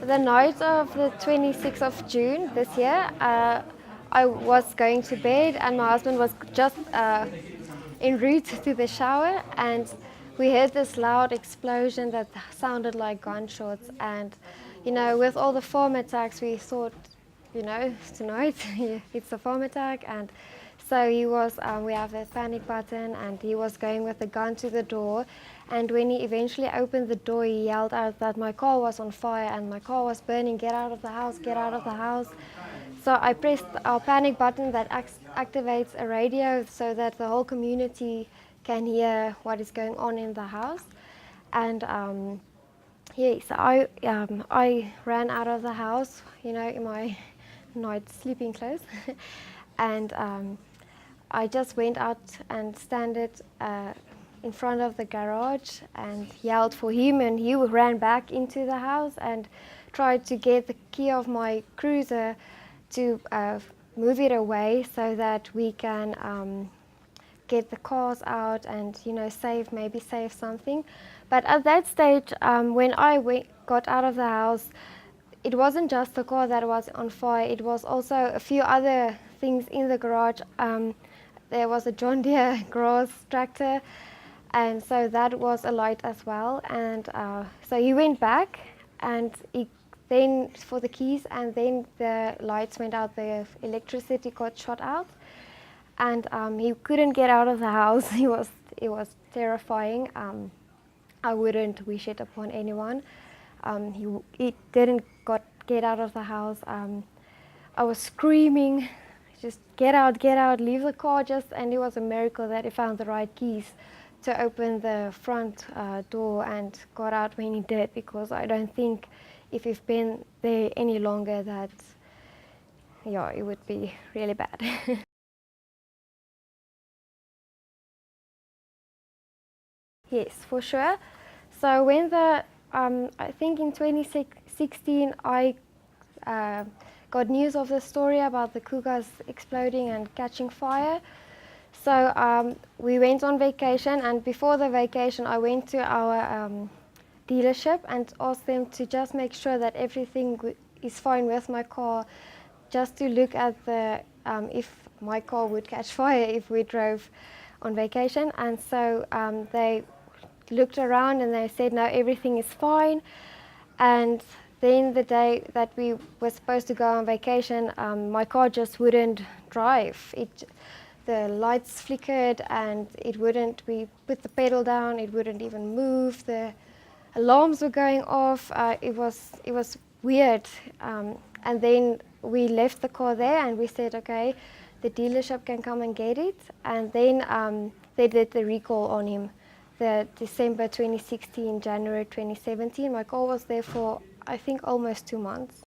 the night of the 26th of June this year, I was going to bed and my husband was just en route to the shower, and we heard this loud explosion that sounded like gunshots. And with all the farm attacks, we thought, tonight it's a farm attack. And so he was, we have a panic button, and he was going with a gun to the door. And when he eventually opened the door, he yelled out that my car was on fire and my car was burning. Get out of the house, get out of the house. So I pressed our panic button that activates a radio so that the whole community can hear what is going on in the house. And so I ran out of the house, in my night sleeping clothes. And I just went out and stood in front of the garage and yelled for him, and he ran back into the house and tried to get the key of my cruiser to move it away so that we can get the cars out and save something. But at that stage, when I got out of the house, it wasn't just the car that was on fire, it was also a few other things in the garage. There was a John Deere grass tractor, and so that was alight as well. And so he went back and he then for the keys, and then the lights went out, the electricity got shot out, and he couldn't get out of the house. It was terrifying. I wouldn't wish it upon anyone. He didn't get out of the house. I was screaming, just get out, leave the car, and it was a miracle that he found the right keys to open the front door and got out when he did, because I don't think if he'd been there any longer that, it would be really bad. Yes, for sure. So when I think in 2016, I got news of the story about the Kugas exploding and catching fire. So we went on vacation, and before the vacation, I went to our dealership and asked them to just make sure that everything is fine with my car, just to look at if my car would catch fire if we drove on vacation. And so they looked around and they said, no, everything is fine. And then the day that we were supposed to go on vacation, my car just wouldn't drive. The lights flickered and it wouldn't. We put the pedal down, it wouldn't even move. The alarms were going off. It was weird. And then we left the car there and we said, okay, the dealership can come and get it. And then they did the recall on him. The December 2016, January 2017. My car was there for, I think, almost 2 months.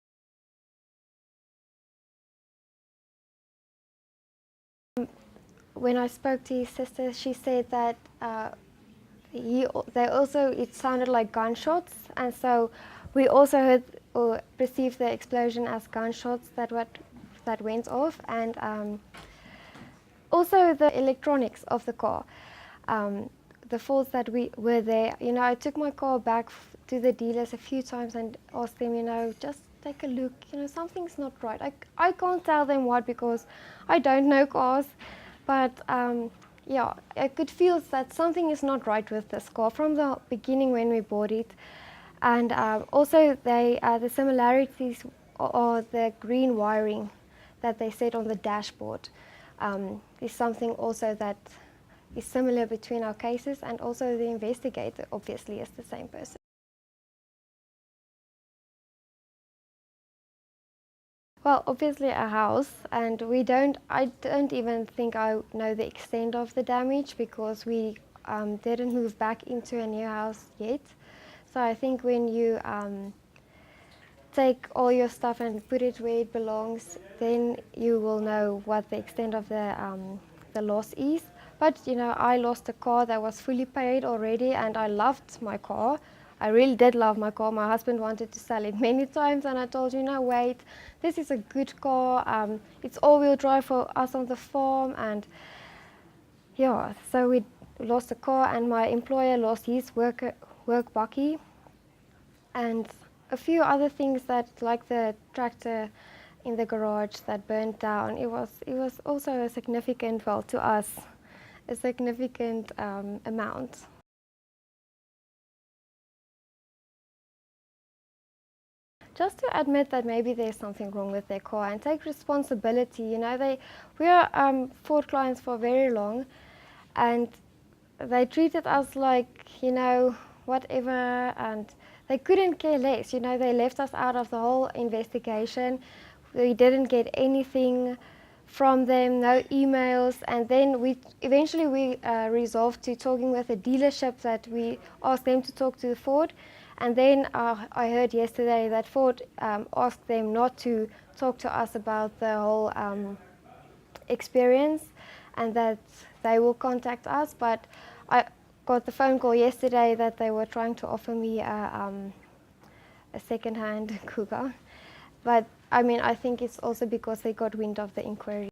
When I spoke to his sister, she said that it sounded like gunshots, and so we also heard or perceived the explosion as gunshots that went off, and also the electronics of the car. The faults that were there. I took my car back to the dealers a few times and asked them, just take a look, something's not right. I can't tell them what, because I don't know cars, but I could feel that something is not right with this car from the beginning when we bought it. And also the similarities or the green wiring that they said on the dashboard is something also that is similar between our cases, and also the investigator obviously is the same person. Well, obviously a house, and I don't even think I know the extent of the damage, because we didn't move back into a new house yet. So I think when you take all your stuff and put it where it belongs, then you will know what the extent of the loss is. But I lost a car that was fully paid already, and I loved my car. I really did love my car. My husband wanted to sell it many times, and I told him, no, wait, this is a good car. It's all-wheel drive for us on the farm, and so we lost the car, and my employer lost his work bakkie, and a few other things that, like the tractor in the garage that burnt down, it was also a significant, well, to us, a significant amount. Just to admit that maybe there's something wrong with their car and take responsibility. You know, we are Ford clients for very long, and they treated us like, you know, whatever, and they couldn't care less. You know, they left us out of the whole investigation. We didn't get anything from them, no emails, and then we eventually resolved to talking with a dealership that we asked them to talk to Ford, and then I heard yesterday that Ford asked them not to talk to us about the whole experience, and that they will contact us. But I got the phone call yesterday that they were trying to offer me a second-hand Kuga. But I mean, I think it's also because they got wind of the inquiry.